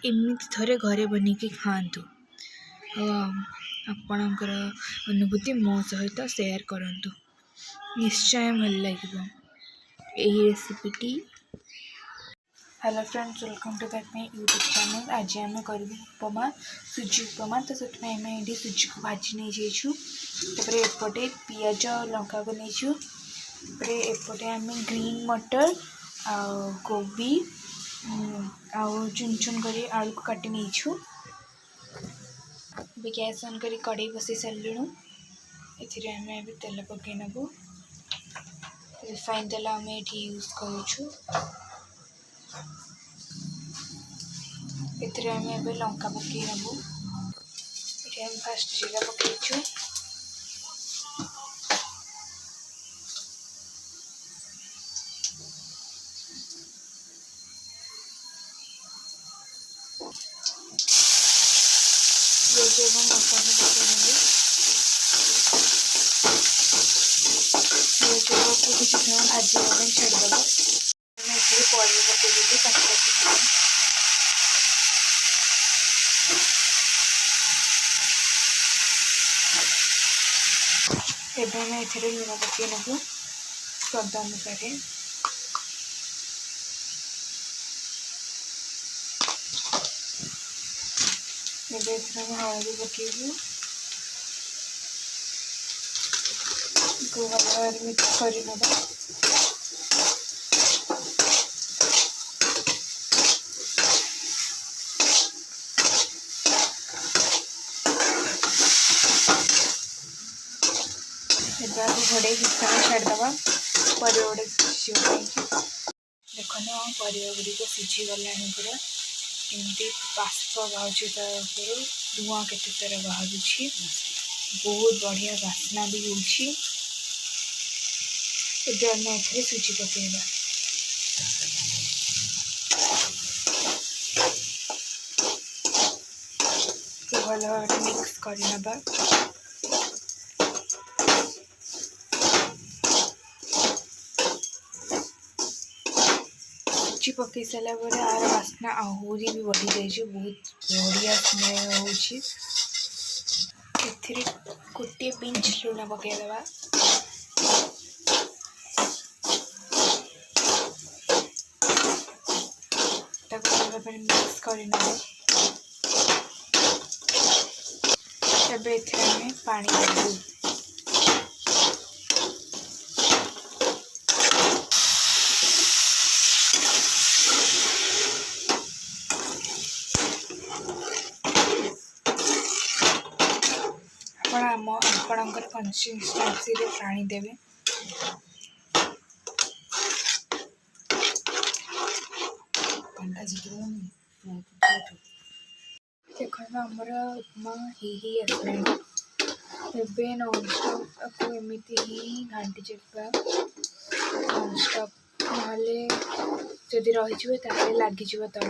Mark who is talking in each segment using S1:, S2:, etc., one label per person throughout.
S1: एमती थरे घरे बनिकी खातु आपणकर अनुभूति मो सहित शेयर करंतु निश्चय भल लगे यही रेसिपीटी। Hello friends, welcome to that my YouTube channel. आज आम कर उपमा सुजी उपमा। तो से ये सुजी को भाजी नहीं जाइछु। एपटे पियाज लंका को नहीं एपटे आम ग्रीन मटर आ गोभी आउ चुन चुन कर आलू को काटी नहीं। गैस ऑन कर कड़े बसई सारूँ। एमें तेल पकई नबू। रिफाइन तेल आम ये यूज करूँ। एमें लंका पकई नबू। ये फास्ट जीरा पकईचु। किसी समय भाजी छाड़देव। परिवा पकईदेवी काटी रखी। एवं ये लुण पकई नबू स्वाद अनुसार। एवं हलदी पकईबू। भल भाव मिक्स करनवा। घोड़े किस समय छाड़देवा पर गुड़े सिझे। देखो परिवा गुड़िक सिझी गला पूरा एमती बाष्प बाहर तर धुआं केते सारा बाहर बहुत बढ़िया बास्ना भी होची। सुजी पकईबा। भल भाव मिक्स करनवा। सुजी पकई सारापर आर बास्ना आहरी भी बढ़ी जाइए। बहुत बढ़िया स्मेल होची। गोटे पिंच लुण पकईदे। मिक्स करना। पानी देबू। आपणकर कंसिस्टेंसी रे पानी देवे। देखो आमर उपमा ही आसला। एवं नॉनस्टॉप आपको एमती ही घाटी चलवा नॉनस्टॉप ना जदि रही लगिज तब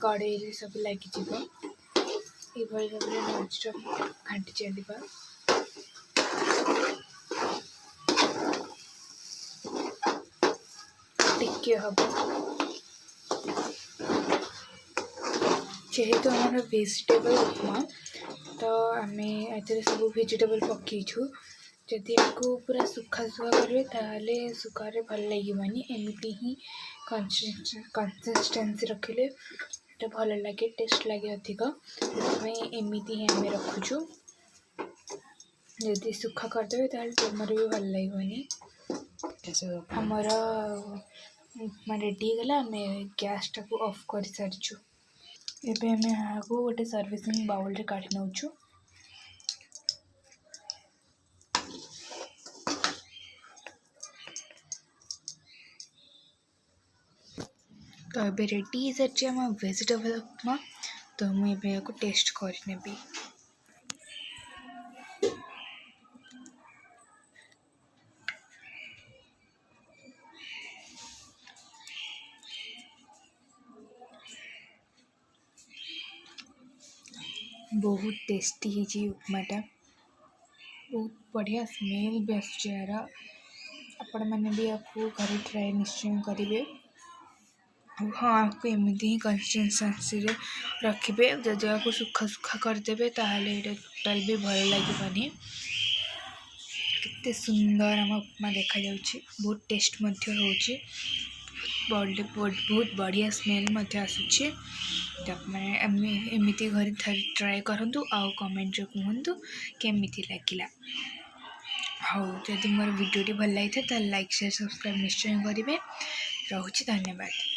S1: कड़े सब लगिज ये भाव में नॉनस्टॉप घाटी चलवा। टिके हम जेहेतु आम वेजिटेबल उपमा तो आम ए सब वेजिटेबल पकईछु। जदि आपको पूरा सुखा सुखा करेंगे ताहले सुखारे भल लगे। एमती ही कंसिस्टेंसी रखिले भल लगे, टेस्ट लगे अधिक। एमती ही आम रखुचु। जदि सुखा करदे ताहले जमार भी भल लगे। हमर उपमा रेडी गला। आम गैस टाक ऑफ कर सारिचु। एबे आम यहाँ को गोटे सर्विसिंग बाउल रे काढ़ी नौचु। तो ये रेडी सारी आम वेजिटेबल उपमा। तो मुझे को टेस्ट करनेबी। बहुत टेस्टी है उपमाटा। बहुत बढ़िया स्मेल भी आसुच यार। आपण मैंने भी आपको घर ट्राए निश्चय करेंगे। हाँ आपको एमती ही कंसिस्टेंसी रखिए जदि आपको सुखा सुखा करदे ताहले ये टोटाल भी भल लगे केते सुंदर आम उपमा देखा जाउछि बहुत टेस्ट होउछि बहुत बढ़िया स्मेल आसुछि एमती घर ट्राए करंतु आउ कमेंट रे कहंतु केमिति लागिला। हाँ जदि मोर वीडियो भल लगी था लाइक शेयर सब्सक्राइब निश्चय करेंगे। रोची धन्यवाद।